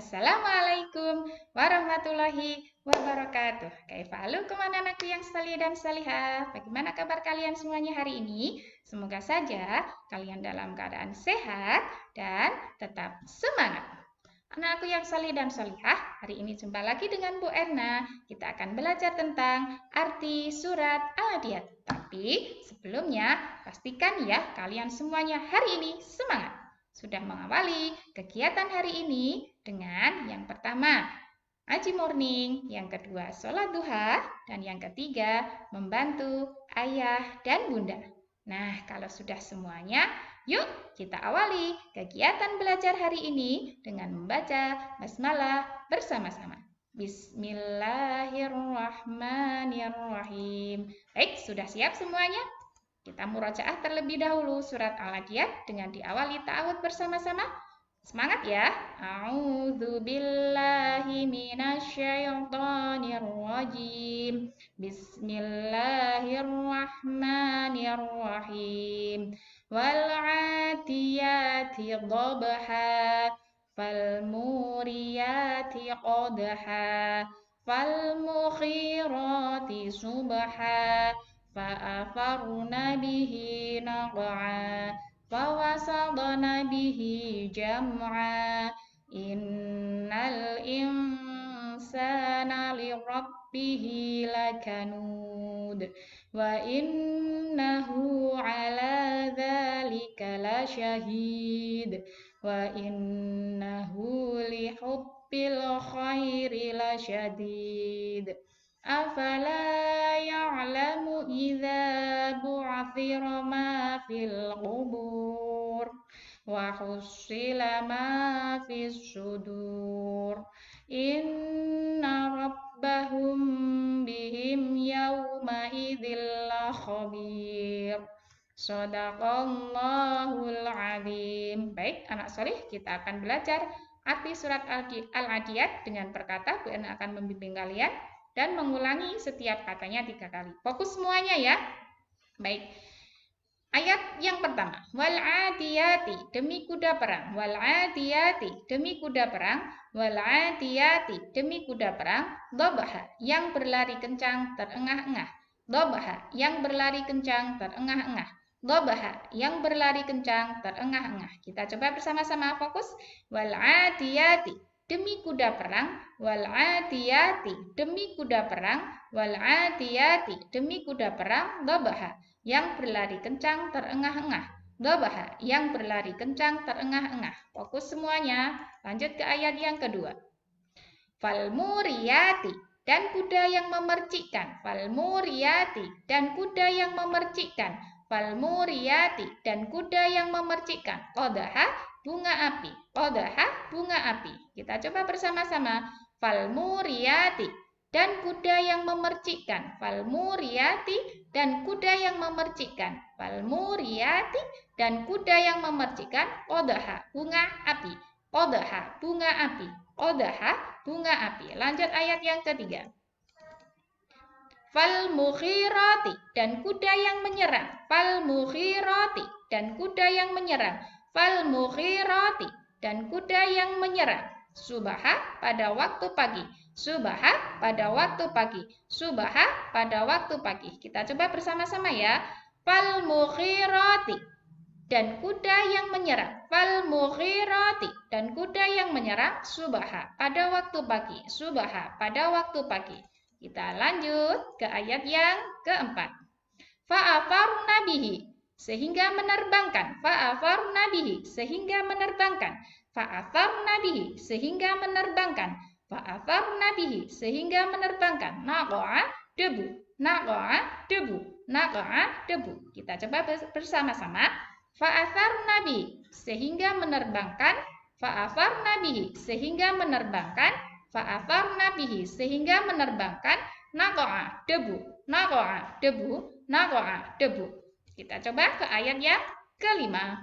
Assalamualaikum warahmatullahi wabarakatuh. Kaifahalukum anak-anakku yang salih dan salihah. Bagaimana kabar kalian semuanya hari ini? Semoga saja kalian dalam keadaan sehat dan tetap semangat. Anak-anakku yang salih dan salihah, hari ini jumpa lagi dengan Bu Erna. Kita akan belajar tentang arti surat Al-Adiyat. Tapi sebelumnya, pastikan ya kalian semuanya hari ini semangat. Sudah mengawali kegiatan hari ini dengan yang pertama, ngaji morning, yang kedua, sholat duha, dan yang ketiga, membantu ayah dan bunda. Nah, kalau sudah semuanya, yuk kita awali kegiatan belajar hari ini dengan membaca basmalah bersama-sama. Bismillahirrahmanirrahim. Baik, sudah siap semuanya? Kita murojaah terlebih dahulu surat Al-Adiyat dengan diawali ta'awudz bersama-sama. Semangat ya. A'udzu billahi minasyaitonir rajim. Bismillahirrahmanirrahim. Wal 'adiyati dhabha. Fal muriyati qadha. Fal mukhirati subha. Fa'afarna bihi naq'a fawasatna bihi jam'a innal insana lirabbihi lakanud wa innahu ala dzalika lasyahid wa innahu lihubbil khairi lasyadid. Afala ya'lamu idza bu'thira ma fil qubur wa hussila ma fis sudur inna rabbahum bihim yawma idzil khabir. Shadaqallahul azim. Baik, anak soleh, kita akan belajar arti surat Al-Adiyat dengan berkata, Bu Erna akan membimbing kalian dan mengulangi setiap katanya 3 kali. Fokus semuanya ya. Baik. Ayat yang pertama. Wal 'adiyati, demi kuda perang. Wal 'adiyati, demi kuda perang. Wal 'adiyati, demi kuda perang. Dhabha, yang berlari kencang terengah-engah. Dhabha, yang berlari kencang terengah-engah. Dhabha, yang berlari kencang terengah-engah. Kita coba bersama-sama fokus. Wal 'adiyati, demi kuda perang, wal 'adiyati, demi kuda perang, wal 'adiyati, demi kuda perang, dhabha, yang berlari kencang terengah-engah. Dhabha, yang berlari kencang terengah-engah. Fokus semuanya. Lanjut ke ayat yang kedua. Fal muriyati, dan kuda yang memercikkan. Fal muriyati, dan kuda yang memercikkan. Fal muriyati, dan kuda yang memercikkan. Qadha, bunga api. Qadha, bunga api. Kita coba bersama-sama. Fal muriyati, dan kuda yang memercikkan. Fal muriyati, dan kuda yang memercikkan. Fal muriyati, dan kuda yang memercikkan. Qadha, bunga api. Qadha, bunga api. Qadha, bunga api. Lanjut ayat yang ketiga. Fal mukhirati, dan kuda yang menyerang. Fal mukhirati, dan kuda yang menyerang. Fal mukhirati, dan kuda yang menyerang. Subha, pada waktu pagi. Subha, pada waktu pagi. Subha, pada waktu pagi. Kita coba bersama-sama ya. Fal mukhirati, dan kuda yang menyerang. Fal mukhirati, dan kuda yang menyerang. Subha, pada waktu pagi. Subha, pada waktu pagi. Kita lanjut ke ayat yang keempat. Fa'afarna bihi, sehingga menerbangkan. Fa'afarna bihi, sehingga menerbangkan. Fa'afarna bihi, sehingga menerbangkan. Fa'afarna bihi, sehingga menerbangkan. Naqa'a, debu. Naqa'a, debu. Naqa'a, debu. Kita coba bersama-sama. Fa'afarna bihi, sehingga menerbangkan. Fa'afarna bihi, sehingga menerbangkan. Fa'afarna bihi, sehingga menerbangkan. Naqa'a, debu. Naqa'a, debu. Naqa'a, debu. Kita coba ke ayat yang kelima.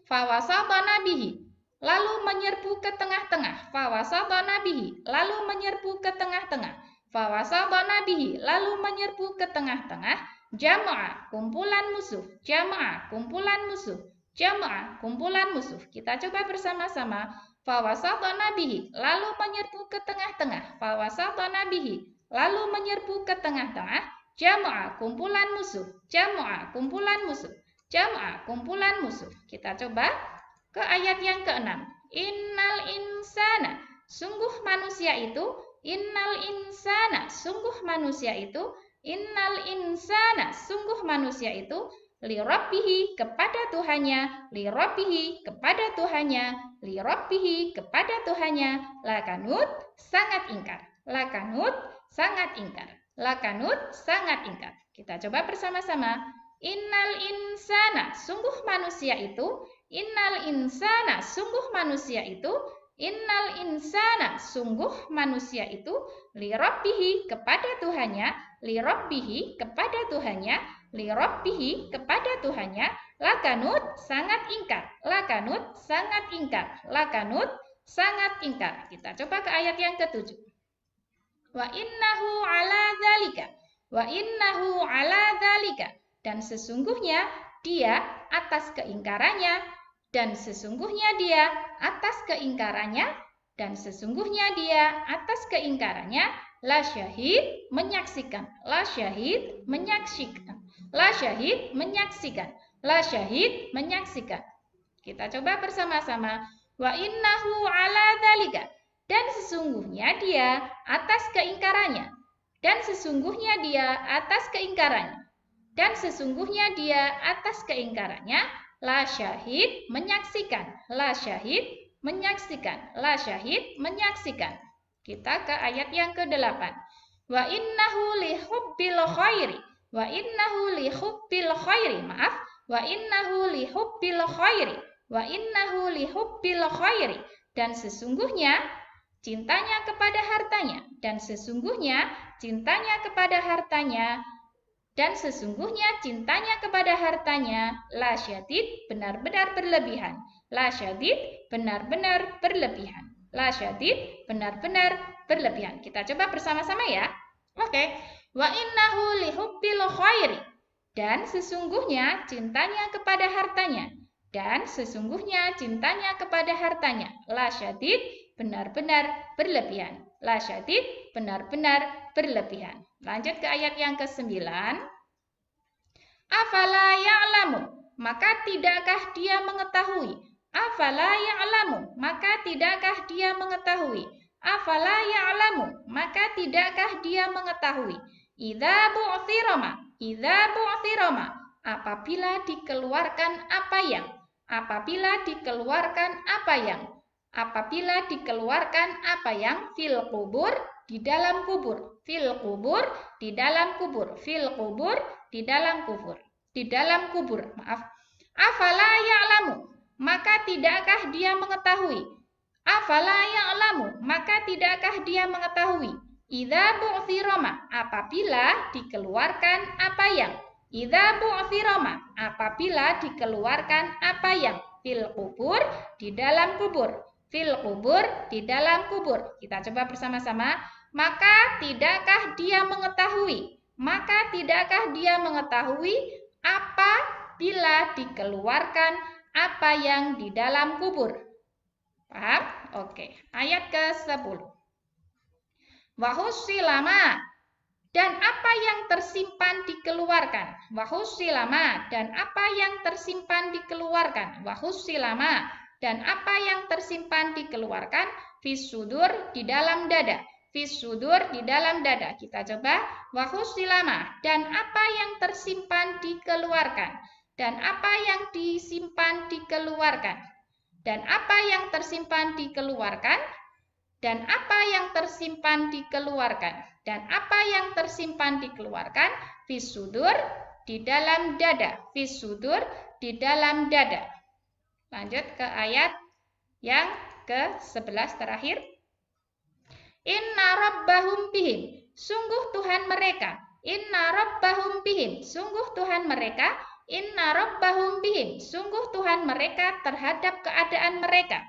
Fawasatna bihi, lalu menyerbu ke tengah-tengah. Fawasatna bihi, lalu menyerbu ke tengah-tengah. Fawasatna bihi, lalu menyerbu ke tengah-tengah. Jama'a, kumpulan musuh. Jama'a, kumpulan musuh. Jama'a, kumpulan musuh. Kita coba bersama-sama. Fawasatna bihi, lalu menyerbu ke tengah-tengah. Fawasatna bihi, lalu menyerbu ke tengah-tengah. Jama'a, kumpulan musuh. Jama'a, kumpulan musuh. Jama'a, kumpulan musuh. Kita coba ke ayat yang ke-6. Innal insana, sungguh manusia itu. Innal insana, sungguh manusia itu. Innal insana, sungguh manusia itu. Lirabbihi, kepada Tuhannya. Lirabbihi, kepada Tuhannya. Lirabbihi, kepada Tuhannya. Lakanut, sangat ingkar. Lakanut, sangat ingkar. Lakanut, sangat ingkar. Kita coba bersama-sama. Innal insana, sungguh manusia itu. Innal insana, sungguh manusia itu. Innal insana, sungguh manusia itu. Lirabbihi, kepada Tuhannya. Lirabbihi, kepada Tuhannya. Lirabbihi, kepada Tuhannya. Lakanut, sangat ingkar. Lakanut, sangat ingkar. Lakanut, sangat ingkar. Kita coba ke ayat yang ke-7. Wa innahu ala dzalika. Wa innahu ala dzalika. Dan sesungguhnya dia atas keingkarannya. Dan sesungguhnya dia atas keingkarannya. Dan sesungguhnya dia atas keingkarannya. La syahid, menyaksikan. La syahid, menyaksikan. La syahid, menyaksikan. La syahid, menyaksikan. Kita coba bersama-sama. Wa innahu ala dzalika. Dan sesungguhnya dia atas keingkarannya. Dan sesungguhnya dia atas keingkarannya. Dan sesungguhnya dia atas keingkarannya. La syahid, menyaksikan. La syahid, menyaksikan. La syahid, menyaksikan. Kita ke ayat yang ke-8. Wa innahu lihubbil khairi. Wa innahu lihubbil khairi. Maaf. Wa innahu lihubbil khairi. Wa innahu lihubbil khairi. Dan sesungguhnya cintanya kepada hartanya. Dan sesungguhnya cintanya kepada hartanya. Dan sesungguhnya cintanya kepada hartanya. La syadid, benar-benar berlebihan. La syadid, benar-benar berlebihan. La syadid, benar-benar berlebihan. Kita coba bersama-sama ya. Oke. Wa innahu lihubbil khairi. Dan sesungguhnya cintanya kepada hartanya. Dan sesungguhnya cintanya kepada hartanya. La syadid, benar-benar berlebihan. La syadid, benar-benar berlebihan. Lanjut ke ayat yang ke-9. Afala ya'lamu, maka tidakkah dia mengetahui? Afala ya'lamu, maka tidakkah dia mengetahui? Afala ya'lamu, maka tidakkah dia mengetahui? Idza bu'thirama, idza bu'thirama, apabila dikeluarkan apa yang? Apabila dikeluarkan apa yang? Apabila dikeluarkan apa yang? Fil kubur, di dalam kubur. Fil kubur, di dalam kubur. Fil kubur, di dalam kubur. Di dalam kubur, maaf. Afala ya'lamu, maka tidakkah dia mengetahui? Afala ya'lamu, maka tidakkah dia mengetahui? Idza bu'thirama, apabila dikeluarkan apa yang? Idza bu'thirama, apabila dikeluarkan apa yang? Fil kubur, di dalam kubur. Fil kubur, di dalam kubur. Kita coba bersama-sama. Maka tidakkah dia mengetahui? Maka tidakkah dia mengetahui apabila dikeluarkan apa yang di dalam kubur? Paham? Oke. Ayat ke-10. Wahussilama, dan apa yang tersimpan dikeluarkan. Wahussilama, dan apa yang tersimpan dikeluarkan. Wahussilama, dan apa yang tersimpan dikeluarkan. Fisudur, di dalam dada. Fisudur, di dalam dada. Kita coba. Wahussilama, dan apa yang tersimpan dikeluarkan. Dan apa yang disimpan dikeluarkan. Dan apa yang tersimpan dikeluarkan. Dan apa yang tersimpan dikeluarkan. Dan apa yang tersimpan dikeluarkan. Fisudur, di dalam dada. Fisudur, di dalam dada. Lanjut ke ayat yang ke-11 terakhir. Inna rabbahum bihim, sungguh Tuhan mereka. Inna rabbahum bihim, sungguh Tuhan mereka. Inna rabbahum bihim, sungguh Tuhan mereka terhadap keadaan mereka.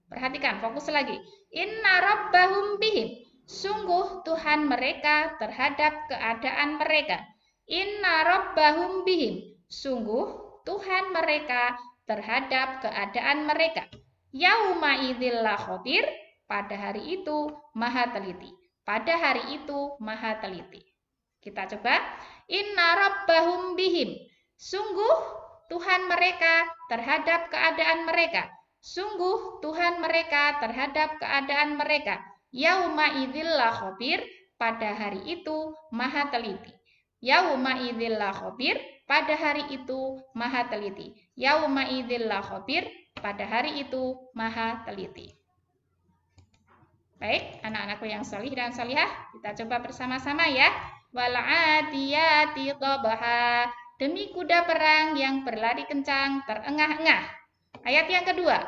Perhatikan, fokus lagi. Inna rabbahum bihim, sungguh Tuhan mereka terhadap keadaan mereka. Inna rabbahum bihim, sungguh Tuhan mereka terhadap keadaan mereka. Yauma idzil la khabir, pada hari itu maha teliti. Pada hari itu maha teliti. Kita coba. Inna rabbahum bihim. Sungguh Tuhan mereka terhadap keadaan mereka. Sungguh Tuhan mereka terhadap keadaan mereka. Yauma idzil la khabir, pada hari itu maha teliti. Yauma idzil la khabir, pada hari itu maha teliti. Yauma idzil la khabir, pada hari itu maha teliti. Baik, anak-anakku yang salih dan salihah, kita coba bersama-sama ya. Wal 'adiyati dhabha, demi kuda perang yang berlari kencang terengah-engah. Ayat yang kedua,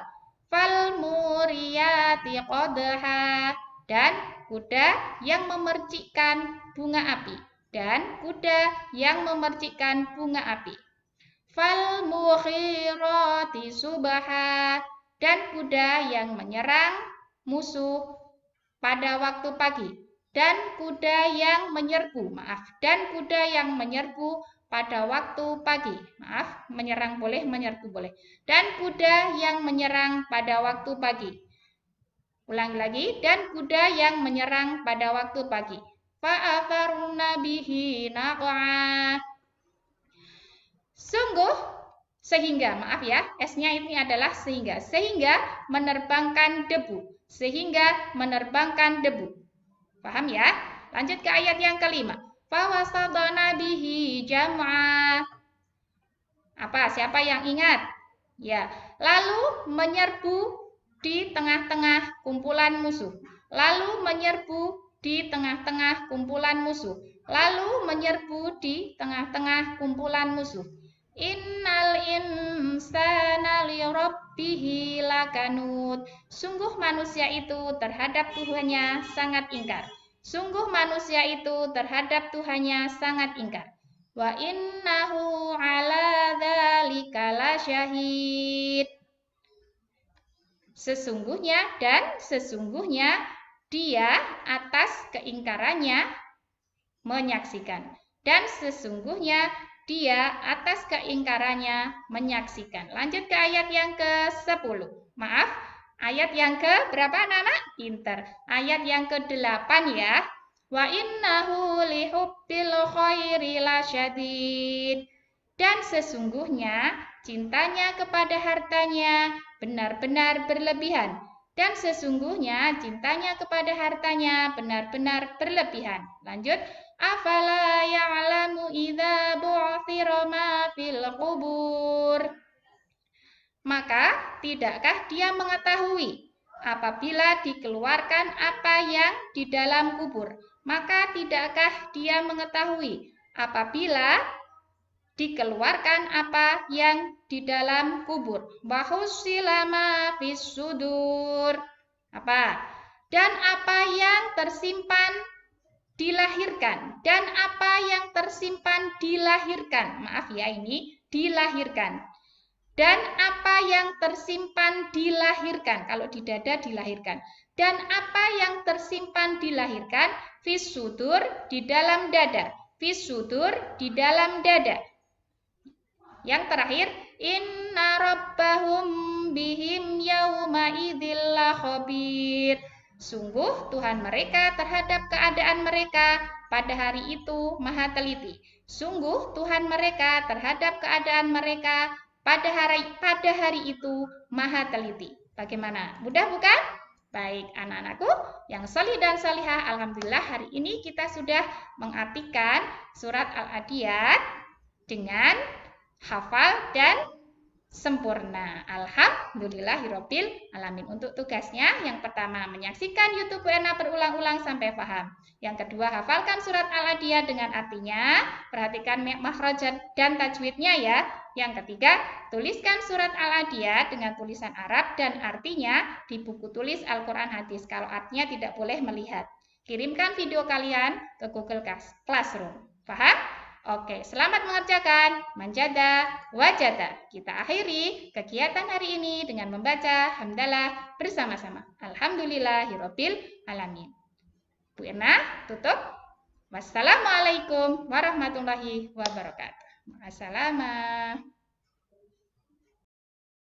fal muriyati qadha, dan kuda yang memercikkan bunga api. Dan kuda yang memercikkan bunga api. Fal mukhirati subha, dan kuda yang menyerang musuh pada waktu pagi. Dan kuda yang menyerbu, dan kuda yang menyerbu pada waktu pagi. Menyerang boleh, menyerbu boleh. Dan kuda yang menyerang pada waktu pagi. Ulangi lagi, dan kuda yang menyerang pada waktu pagi. Fa'atharna bihi naq'a. Sungguh, sehingga, maaf ya, S-nya ini adalah sehingga. Sehingga menerbangkan debu. Sehingga menerbangkan debu. Paham ya? Lanjut ke ayat yang kelima. Fawasadna bihi jam'a. Apa? Siapa yang ingat? Ya, lalu menyerbu di tengah-tengah kumpulan musuh. Lalu menyerbu di tengah-tengah kumpulan musuh. Lalu menyerbu di tengah-tengah kumpulan musuh. Innal insana li rabbihi lakanud. Sungguh manusia itu terhadap Tuhannya sangat ingkar. Sungguh manusia itu terhadap Tuhannya sangat ingkar. Wa innahu ala dzalika lasyahid. Sesungguhnya dan sesungguhnya dia atas keingkarannya menyaksikan. Dan sesungguhnya dia atas keingkarannya menyaksikan. Lanjut ke ayat yang ke-10. Maaf, ayat yang ke berapa anak-anak? Pinter. Ayat yang ke-8 ya. Wa innahu lihubbil khairi lasyadid. Dan sesungguhnya cintanya kepada hartanya benar-benar berlebihan. Dan sesungguhnya cintanya kepada hartanya benar-benar berlebihan. Lanjut. Afala ya'lamu idza bu'thira ma fil qubur. Maka tidakkah dia mengetahui apabila dikeluarkan apa yang di dalam kubur? Maka tidakkah dia mengetahui apabila dikeluarkan apa yang di dalam kubur? Bahusila ma fis sudur. Apa? Dan apa yang tersimpan dilahirkan. Dan apa yang tersimpan dilahirkan. Maaf ya, ini dilahirkan. Dan apa yang tersimpan dilahirkan. Kalau di dada dilahirkan. Dan apa yang tersimpan dilahirkan. Fis sudur, di dalam dada. Fis sudur, di dalam dada. Yang terakhir, inna rabbahum bihim yauma idzil khabir. Sungguh Tuhan mereka terhadap keadaan mereka pada hari itu maha teliti. Sungguh Tuhan mereka terhadap keadaan mereka pada hari itu maha teliti. Bagaimana? Mudah bukan? Baik anak-anakku yang salih dan salihah, alhamdulillah hari ini kita sudah mengartikan surat Al-Adiyat dengan hafal dan sempurna. Alhamdulillahirabbil alamin. Untuk tugasnya yang pertama menyaksikan YouTube WNA berulang-ulang sampai paham. Yang kedua hafalkan surat Al-Adiyat dengan artinya, perhatikan makhraj dan tajwidnya ya. Yang ketiga, tuliskan surat Al-Adiyat dengan tulisan Arab dan artinya di buku tulis Al-Qur'an Hadis. Kalau artinya tidak boleh melihat. Kirimkan video kalian ke Google Classroom. Paham? Oke, selamat mengerjakan. Manjada, wajada. Kita akhiri kegiatan hari ini dengan membaca hamdalah bersama-sama. Alhamdulillahirabbil alamin. Bu Erna, tutup. Wassalamualaikum warahmatullahi wabarakatuh. Assalamualaikum.